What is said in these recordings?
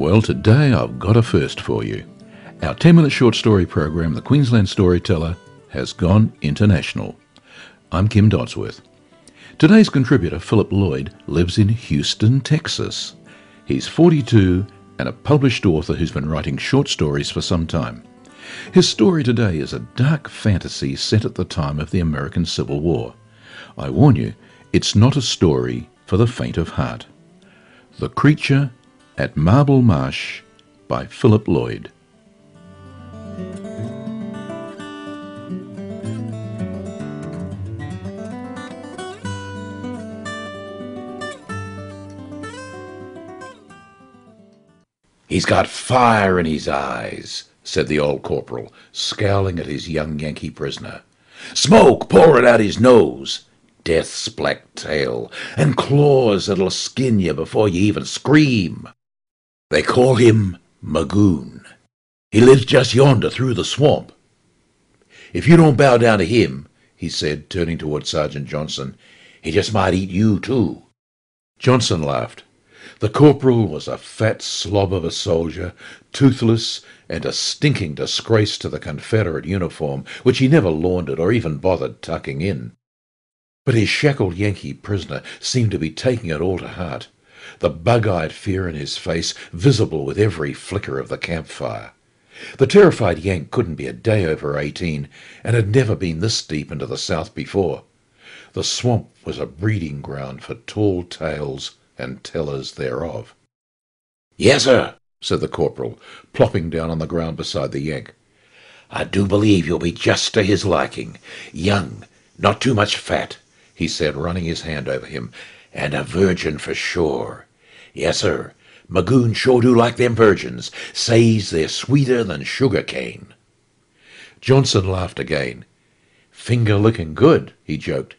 Well, today I've got a first for you. Our 10-minute short story program, The Queensland Storyteller, has gone international. I'm Kim Dodsworth. Today's contributor, Philip Lloyd, lives in Houston, Texas. He's 42 and a published author who's been writing short stories for some time. His story today is a dark fantasy set at the time of the American Civil War. I warn you, it's not a story for the faint of heart. The Creature at Marble Marsh by Philip Lloyd. "He's got fire in his eyes," said the old corporal, scowling at his young Yankee prisoner. "Smoke pouring out his nose, death's black tail, and claws that'll skin you before you even scream. They call him Magoon. He lives just yonder through the swamp. If you don't bow down to him," he said, turning toward Sergeant Johnson, "he just might eat you too." Johnson laughed. The corporal was a fat slob of a soldier, toothless, and a stinking disgrace to the Confederate uniform, which he never laundered or even bothered tucking in. But his shackled Yankee prisoner seemed to be taking it all to heart, the bug-eyed fear in his face visible with every flicker of the campfire. The terrified Yank couldn't be a day over 18, and had never been this deep into the South before. The swamp was a breeding ground for tall tales and tellers thereof. "Yes, sir," said the corporal, plopping down on the ground beside the Yank. "I do believe you'll be just to his liking. Young, not too much fat," he said, running his hand over him, "and a virgin for sure. Yes, sir, Magoon sure do like them virgins. Says they're sweeter than sugar cane." Johnson laughed again. "Finger-licking good," he joked.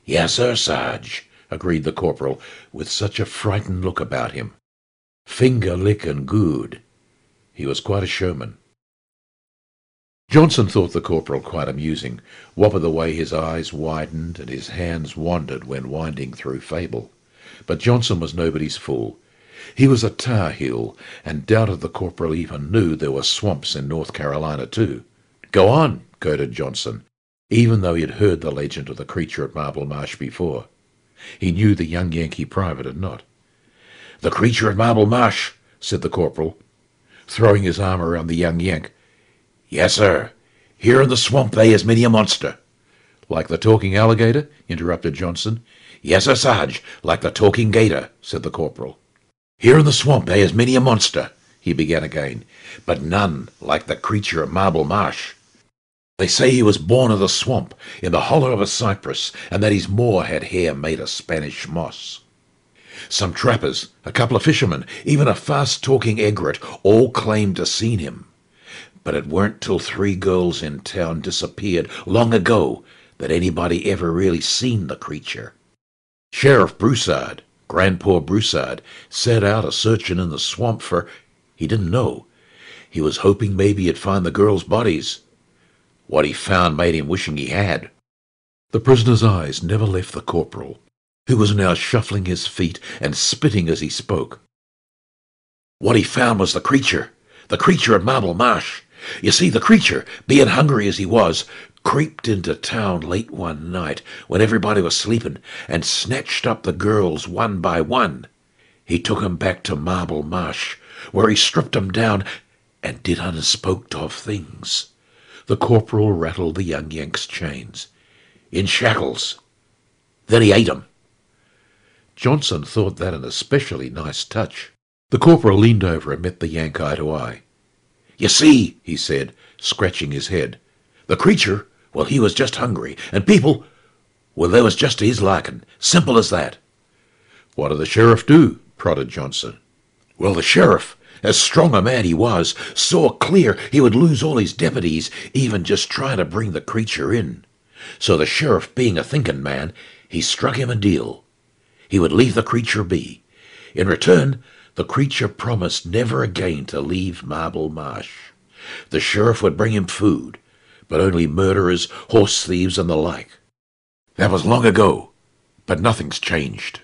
"Yes, sir, Sarge," agreed the corporal, with such a frightened look about him. "Finger-licking good." He was quite a showman. Johnson thought the corporal quite amusing, what with the way his eyes widened and his hands wandered when winding through fable. But Johnson was nobody's fool. He was a Tar Heel, and doubted the corporal even knew there were swamps in North Carolina too. "Go on," goaded Johnson, even though he had heard the legend of the creature at Marble Marsh before. He knew the young Yankee private had not. "The creature at Marble Marsh," said the corporal, throwing his arm around the young Yank. "Yes, sir. Here in the swamp they is many a monster." "Like the talking alligator?" interrupted Johnson. "Yes, sir, Sarge, like the talking gator," said the corporal. "Here in the swamp they is many a monster," he began again, "but none like the creature at Marble Marsh. They say he was born of the swamp, in the hollow of a cypress, and that his maw had hair made of Spanish moss. Some trappers, a couple of fishermen, even a fast-talking egret, all claimed to seen him. But it weren't till 3 girls in town disappeared long ago that anybody ever really seen the creature. Sheriff Broussard, Grandpa Broussard, set out a-searching in the swamp for... he didn't know. He was hoping maybe he'd find the girls' bodies. What he found made him wishing he had." The prisoner's eyes never left the corporal, who was now shuffling his feet and spitting as he spoke. "What he found was the creature at Marble Marsh. You see, the creature, being hungry as he was, creeped into town late one night when everybody was sleeping and snatched up the girls one by one. He took 'em back to Marble Marsh, where he stripped 'em down and did unspoked-of things." The corporal rattled the young Yank's chains. "In shackles. Then he ate 'em." Johnson thought that an especially nice touch. The corporal leaned over and met the Yank eye to eye. "You see," he said, scratching his head, "the creature, well, he was just hungry, and people, well, they was just to his liking. Simple as that." "What did the sheriff do?" prodded Johnson. "Well, the sheriff, as strong a man he was, saw clear he would lose all his deputies, even just trying to bring the creature in. So the sheriff, being a thinking man, he struck him a deal. He would leave the creature be. In return, the creature promised never again to leave Marble Marsh. The sheriff would bring him food, but only murderers, horse thieves, and the like. That was long ago, but nothing's changed."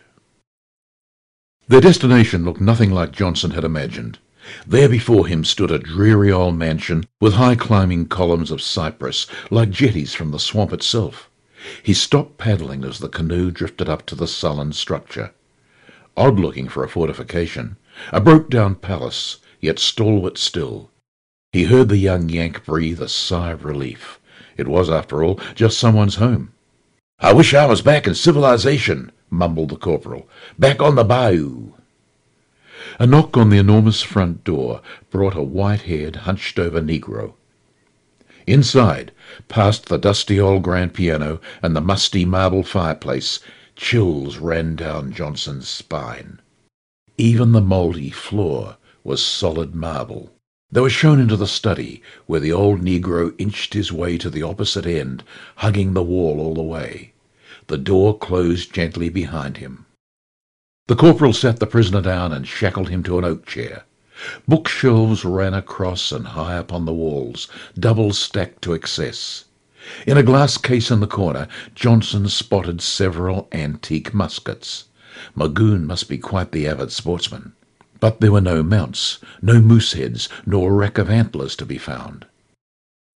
Their destination looked nothing like Johnson had imagined. There before him stood a dreary old mansion with high climbing columns of cypress like jetties from the swamp itself. He stopped paddling as the canoe drifted up to the sullen structure. Odd looking for a fortification, a broke-down palace, yet stalwart still. He heard the young Yank breathe a sigh of relief. It was, after all, just someone's home. "I wish I was back in civilization," mumbled the corporal. "Back on the bayou." A knock on the enormous front door brought a white-haired, hunched-over Negro. Inside, past the dusty old grand piano and the musty marble fireplace, chills ran down Johnson's spine. Even the mouldy floor was solid marble. They were shown into the study, where the old Negro inched his way to the opposite end, hugging the wall all the way. The door closed gently behind him. The corporal sat the prisoner down and shackled him to an oak chair. Bookshelves ran across and high upon the walls, double stacked to excess. In a glass case in the corner, Johnson spotted several antique muskets. Magoon must be quite the avid sportsman. But there were no mounts, no moose heads, nor a rack of antlers to be found.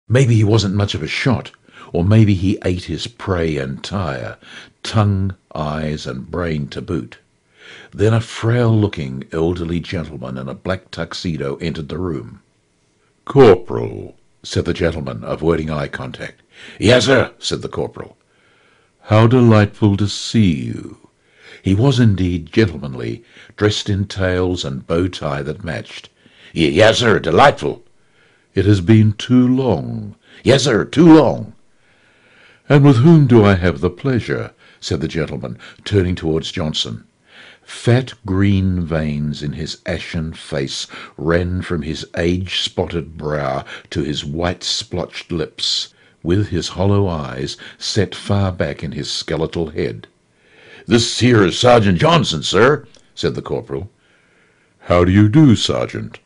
Maybe he wasn't much of a shot, or maybe he ate his prey entire, tongue, eyes, and brain to boot. Then a frail-looking elderly gentleman in a black tuxedo entered the room. "Corporal," said the gentleman, avoiding eye contact. "Yes, sir," said the corporal. "How delightful to see you." He was indeed gentlemanly, dressed in tails and bow tie that matched. "Yes, sir, delightful." "It has been too long." "Yes, sir, too long." "And with whom do I have the pleasure?" said the gentleman, turning towards Johnson. Fat green veins in his ashen face ran from his age-spotted brow to his white-splotched lips, with his hollow eyes set far back in his skeletal head. "This here is Sergeant Johnson, sir," said the corporal. "How do you do, Sergeant?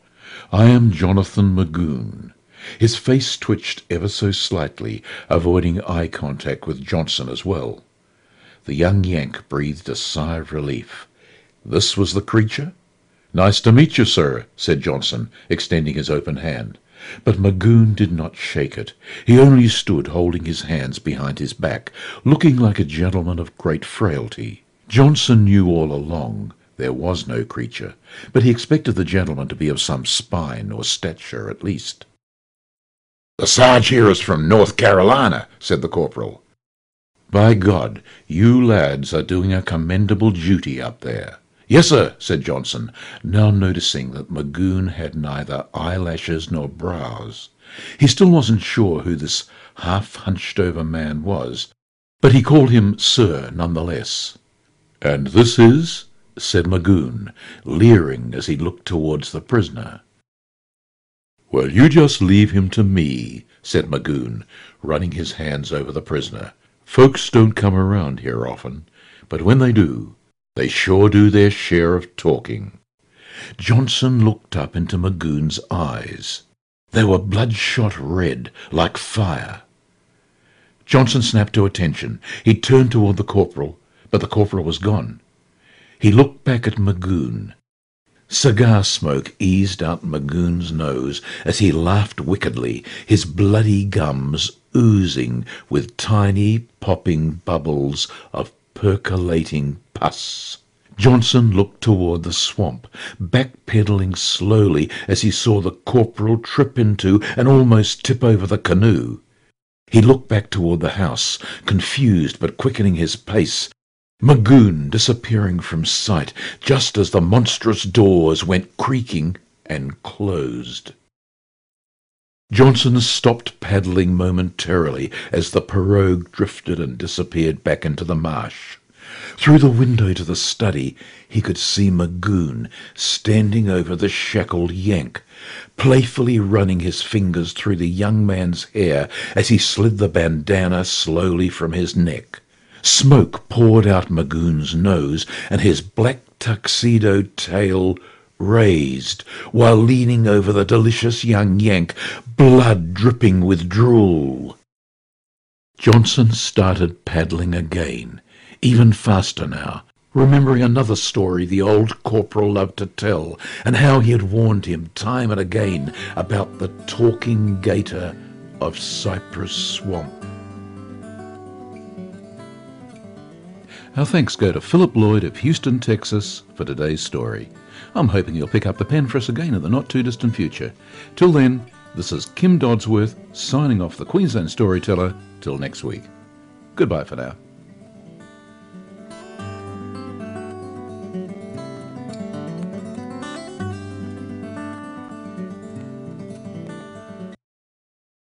I am Jonathan Magoon." His face twitched ever so slightly, avoiding eye contact with Johnson as well. The young Yank breathed a sigh of relief. This was the creature? "Nice to meet you, sir," said Johnson, extending his open hand. But Magoon did not shake it. He only stood holding his hands behind his back, looking like a gentleman of great frailty. Johnson knew all along there was no creature, but he expected the gentleman to be of some spine or stature at least. "The Sarge here is from North Carolina," said the corporal. "By God, you lads are doing a commendable duty up there." "Yes, sir," said Johnson, now noticing that Magoon had neither eyelashes nor brows. He still wasn't sure who this half-hunched-over man was, but he called him sir nonetheless. "And this is?" said Magoon, leering as he looked towards the prisoner. "Well, you just leave him to me," said Magoon, running his hands over the prisoner. "Folks don't come around here often, but when they do, they sure do their share of talking." Johnson looked up into Magoon's eyes. They were bloodshot red, like fire. Johnson snapped to attention. He turned toward the corporal, but the corporal was gone. He looked back at Magoon. Cigar smoke eased out Magoon's nose as he laughed wickedly, his bloody gums oozing with tiny popping bubbles of percolating pus. Johnson looked toward the swamp, backpedaling slowly as he saw the corporal trip into and almost tip over the canoe. He looked back toward the house, confused but quickening his pace. Magoon disappearing from sight just as the monstrous doors went creaking and closed. Johnson stopped paddling momentarily as the pirogue drifted and disappeared back into the marsh. Through the window to the study he could see Magoon standing over the shackled Yank, playfully running his fingers through the young man's hair as he slid the bandana slowly from his neck. Smoke poured out Magoon's nose, and his black tuxedo tail raised, while leaning over the delicious young Yank, blood dripping with drool. Johnson started paddling again, even faster now, remembering another story the old corporal loved to tell, and how he had warned him time and again about the talking gator of Cypress Swamp. Our thanks go to Philip Lloyd of Houston, Texas, for today's story. I'm hoping you'll pick up the pen for us again in the not-too-distant future. Till then, this is Kim Dodsworth signing off the Queensland Storyteller. Till next week. Goodbye for now.